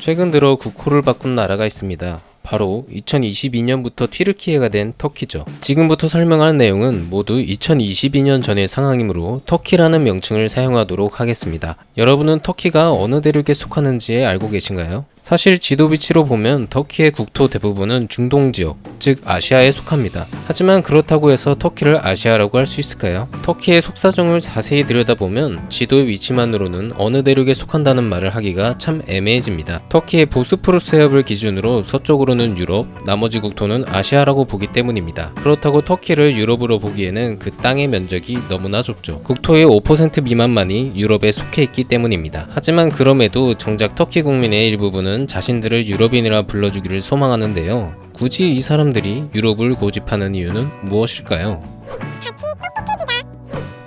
최근 들어 국호를 바꾼 나라가 있습니다. 바로 2022년부터 튀르키예가 된 터키죠. 지금부터 설명할 내용은 모두 2022년 전의 상황이므로 터키라는 명칭을 사용하도록 하겠습니다. 여러분은 터키가 어느 대륙에 속하는지 알고 계신가요? 사실 지도 위치로 보면 터키의 국토 대부분은 중동 지역, 즉 아시아에 속합니다. 하지만 그렇다고 해서 터키를 아시아라고 할 수 있을까요? 터키의 속사정을 자세히 들여다보면 지도의 위치만으로는 어느 대륙에 속한다는 말을 하기가 참 애매해집니다. 터키의 보스포루스 해협을 기준으로 서쪽으로는 유럽, 나머지 국토는 아시아라고 보기 때문입니다. 그렇다고 터키를 유럽으로 보기에는 그 땅의 면적이 너무나 좁죠. 국토의 5% 미만만이 유럽에 속해 있기 때문입니다. 하지만 그럼에도 정작 터키 국민의 일부분은 자신들을 유럽인이라 불러주기를 소망하는데요. 굳이 이 사람들이 유럽을 고집하는 이유는 무엇일까요?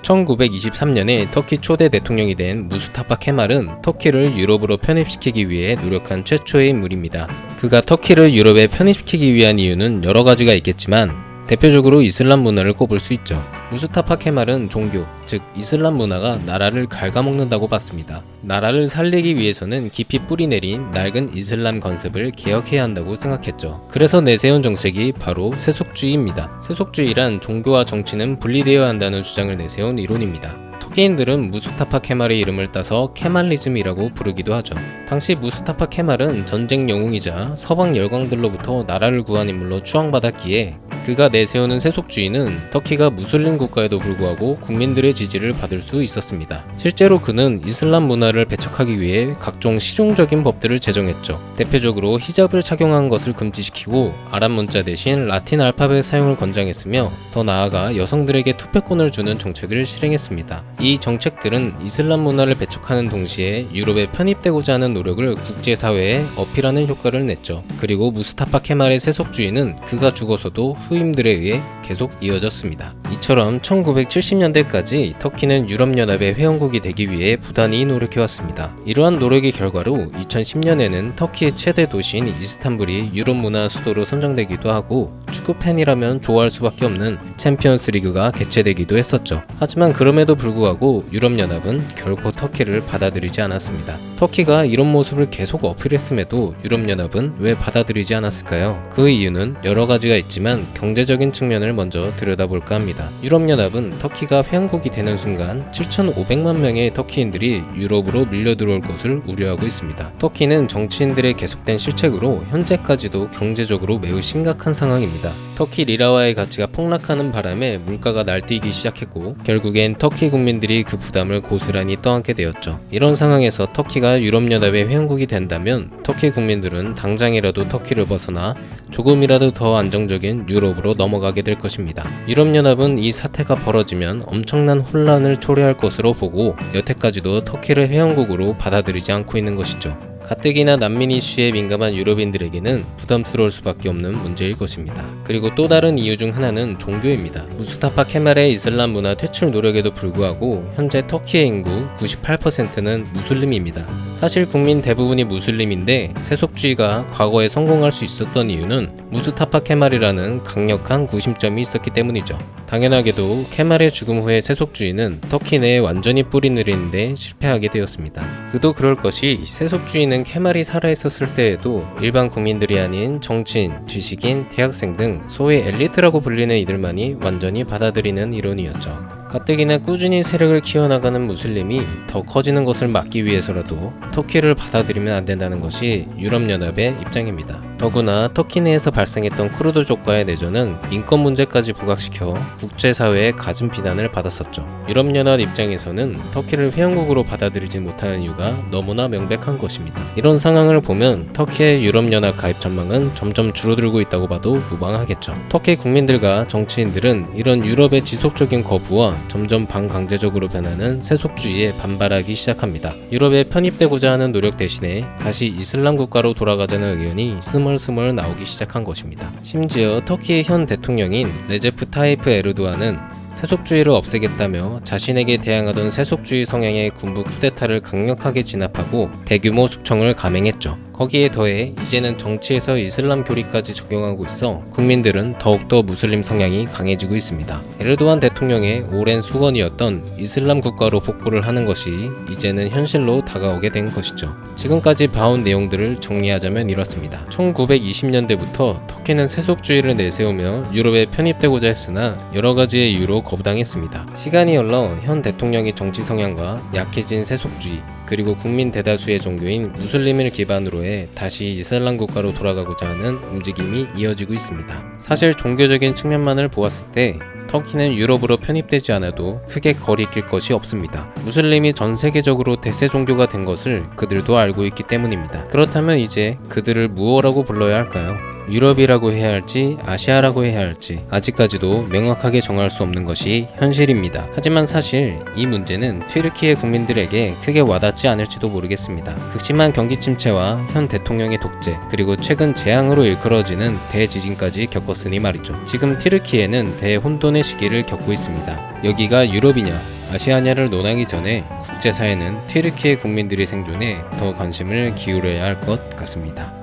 1923년에 터키 초대 대통령이 된 무스타파 케말은 터키를 유럽으로 편입시키기 위해 노력한 최초의 인물입니다. 그가 터키를 유럽에 편입시키기 위한 이유는 여러 가지가 있겠지만 대표적으로 이슬람 문화를 꼽을 수 있죠. 무스타파 케말은 종교, 즉 이슬람 문화가 나라를 갉아먹는다고 봤습니다. 나라를 살리기 위해서는 깊이 뿌리내린 낡은 이슬람 건습을 개혁해야 한다고 생각했죠. 그래서 내세운 정책이 바로 세속주의입니다. 세속주의란 종교와 정치는 분리되어야 한다는 주장을 내세운 이론입니다. 터키인들은 무스타파 케말의 이름을 따서 케말리즘이라고 부르기도 하죠. 당시 무스타파 케말은 전쟁 영웅이자 서방 열강들로부터 나라를 구한 인물로 추앙받았기에 그가 내세우는 세속주의는 터키가 무슬림 국가에도 불구하고 국민들의 지지를 받을 수 있었습니다. 실제로 그는 이슬람 문화를 배척하기 위해 각종 실용적인 법들을 제정했죠. 대표적으로 히잡을 착용한 것을 금지시키고 아랍 문자 대신 라틴 알파벳 사용을 권장했으며 더 나아가 여성들에게 투표권을 주는 정책을 실행했습니다. 이 정책들은 이슬람 문화를 배척하는 동시에 유럽에 편입되고자 하는 노력을 국제사회에 어필하는 효과를 냈죠. 그리고 무스타파 케말의 세속주의는 그가 죽어서도 후임들에 의해 계속 이어졌습니다. 이처럼 1970년대까지 터키는 유럽연합의 회원국이 되기 위해 부단히 노력해왔습니다. 이러한 노력의 결과로 2010년에는 터키의 최대 도시인 이스탄불이 유럽 문화 수도로 선정되기도 하고 축구 팬이라면 좋아할 수밖에 없는 챔피언스 리그가 개최되기도 했었죠. 하지만 그럼에도 불구하고 유럽연합은 결코 터키를 받아들이지 않았습니다. 터키가 이런 모습을 계속 어필했음에도 유럽연합은 왜 받아들이지 않았을까요? 그 이유는 여러 가지가 있지만 경제적인 측면을 먼저 들여다볼까 합니다. 유럽연합은 터키가 회원국이 되는 순간 7,500만 명의 터키인들이 유럽으로 밀려 들어올 것을 우려하고 있습니다. 터키는 정치인들의 계속된 실책으로 현재까지도 경제적으로 매우 심각한 상황입니다. 터키 리라와의 가치가 폭락하는 바람에 물가가 날뛰기 시작했고 결국엔 터키 국민들이 그 부담을 고스란히 떠안게 되었죠. 이런 상황에서 터키가 유럽연합의 회원국이 된다면 터키 국민들은 당장이라도 터키를 벗어나 조금이라도 더 안정적인 유럽으로 넘어가게 될 것입니다. 유럽연합은 이 사태가 벌어지면 엄청난 혼란을 초래할 것으로 보고 여태까지도 터키를 회원국으로 받아들이지 않고 있는 것이죠. 가뜩이나 난민 이슈에 민감한 유럽인들에게는 부담스러울 수밖에 없는 문제일 것입니다. 그리고 또 다른 이유 중 하나는 종교입니다. 무스타파 케말의 이슬람 문화 퇴출 노력에도 불구하고 현재 터키의 인구 98%는 무슬림입니다. 사실 국민 대부분이 무슬림인데 세속주의가 과거에 성공할 수 있었던 이유는 무스타파 케말이라는 강력한 구심점이 있었기 때문이죠. 당연하게도 케말의 죽음 후에 세속주의는 터키 내에 완전히 뿌리 내리는데 실패하게 되었습니다. 그도 그럴 것이 세속주의는 케말이 살아있었을 때에도 일반 국민들이 아닌 정치인, 지식인, 대학생 등 소위 엘리트라고 불리는 이들만이 완전히 받아들이는 이론이었죠. 가뜩이나 꾸준히 세력을 키워나가는 무슬림이 더 커지는 것을 막기 위해서라도 터키를 받아들이면 안 된다는 것이 유럽연합의 입장입니다. 더구나 터키 내에서 발생했던 쿠르드족과의 내전은 인권 문제까지 부각시켜 국제사회의 갖은 비난을 받았었죠. 유럽연합 입장에서는 터키를 회원국으로 받아들이지 못하는 이유가 너무나 명백한 것입니다. 이런 상황을 보면 터키의 유럽연합 가입 전망은 점점 줄어들고 있다고 봐도 무방하겠죠. 터키 국민들과 정치인들은 이런 유럽의 지속적인 거부와 점점 반강제적으로 변하는 세속주의에 반발하기 시작합니다. 유럽에 편입되고자 하는 노력 대신에 다시 이슬람 국가로 돌아가자는 의견이 스멀스멀 나오기 시작한 것입니다. 심지어 터키의 현 대통령인 레제프 타이프 에르도안은 세속주의를 없애겠다며 자신에게 대항하던 세속주의 성향의 군부 쿠데타를 강력하게 진압하고 대규모 숙청을 감행했죠. 거기에 더해 이제는 정치에서 이슬람 교리까지 적용하고 있어 국민들은 더욱더 무슬림 성향이 강해지고 있습니다. 에르도안 대통령의 오랜 수건이었던 이슬람 국가로 복구를 하는 것이 이제는 현실로 다가오게 된 것이죠. 지금까지 봐온 내용들을 정리하자면 이렇습니다. 1920년대부터 터키는 세속주의를 내세우며 유럽에 편입되고자 했으나 여러 가지의 이유로 거부당했습니다. 시간이 흘러 현 대통령의 정치 성향과 약해진 세속주의, 그리고 국민 대다수의 종교인 무슬림을 기반으로 해 다시 이슬람 국가로 돌아가고자 하는 움직임이 이어지고 있습니다. 사실 종교적인 측면만을 보았을 때 터키는 유럽으로 편입되지 않아도 크게 거리낄 것이 없습니다. 무슬림이 전 세계적으로 대세 종교가 된 것을 그들도 알고 있기 때문입니다. 그렇다면 이제 그들을 무엇라고 불러야 할까요? 유럽이라고 해야 할지 아시아라고 해야 할지 아직까지도 명확하게 정할 수 없는 것이 현실입니다. 하지만 사실 이 문제는 튀르키예 국민들에게 크게 와닿지 않을지도 모르겠습니다. 극심한 경기 침체와 현 대통령의 독재, 그리고 최근 재앙으로 일컬어지는 대지진까지 겪었으니 말이죠. 지금 튀르키예는 대혼돈의 시기를 겪고 있습니다. 여기가 유럽이냐 아시아냐를 논하기 전에 국제사회는 튀르키예 국민들의 생존에 더 관심을 기울여야 할 것 같습니다.